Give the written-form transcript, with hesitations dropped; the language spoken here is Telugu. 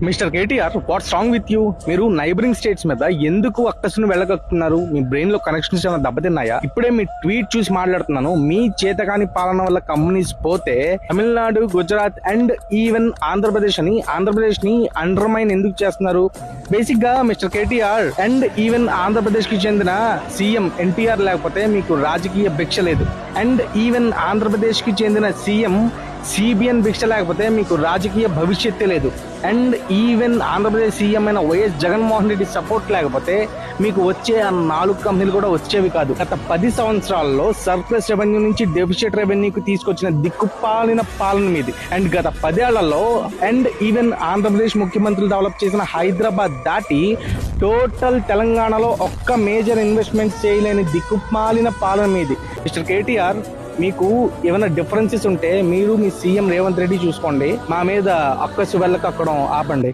Mister KTR, what's wrong with you? మీరు నైబరింగ్ స్టేట్స్ మీద ఎందుకు అక్కసును వెళ్ళగక్కుతున్నారు? మీ బ్రెయిన్ లో కనెక్షన్స్ ఏమైనా దెబ్బతిన్నాయా? ఇప్పుడే మీ ట్వీట్ చూసి మాట్లాడుతున్నాను. మీ చేతకాని పాలన వల్ల కంపెనీస్ పోతే తమిళనాడు, గుజరాత్ అండ్ ఈవెన్ ఆంధ్రప్రదేశ్ ని అండర్మైన్ ఎందుకు చేస్తున్నారు? బేసిక్ గా mister KTR and even Andhra Pradesh కి చెందిన సీఎం ఎన్టీఆర్ లేకపోతే మీకు రాజకీయ భిక్ష లేదు. అండ్ ఈవెన్ ఆంధ్రప్రదేశ్ కి చెందిన సీఎం సిబిఎన్ భిక్ష లేకపోతే మీకు రాజకీయ భవిష్యత్తే లేదు. అండ్ ఈవెన్ ఆంధ్రప్రదేశ్ సీఎం అయిన వైఎస్ జగన్మోహన్ రెడ్డి సపోర్ట్ లేకపోతే మీకు వచ్చే ఆ 4 కంపెనీలు కూడా వచ్చేవి కాదు. గత 10 సంవత్సరాల్లో సర్ప్లస్ రెవెన్యూ నుంచి డెఫిసిట్ రెవెన్యూకి తీసుకొచ్చిన దిక్కుపాలిన పాలన మీది. అండ్ గత 10 ఏళ్లలో అండ్ ఈవెన్ ఆంధ్రప్రదేశ్ ముఖ్యమంత్రులు డెవలప్ చేసిన హైదరాబాద్ దాటి టోటల్ తెలంగాణలో ఒక్క మేజర్ ఇన్వెస్ట్మెంట్ చేయలేని దిక్కుపాలిన పాలన మీది. మిస్టర్ కేటీఆర్, మీకు ఏమైనా డిఫరెన్సెస్ ఉంటే మీరు మీ సీఎం రేవంత్ రెడ్డి చూసుకోండి. మా మీద అక్కసు వెళ్ళకక్కడం ఆపండి.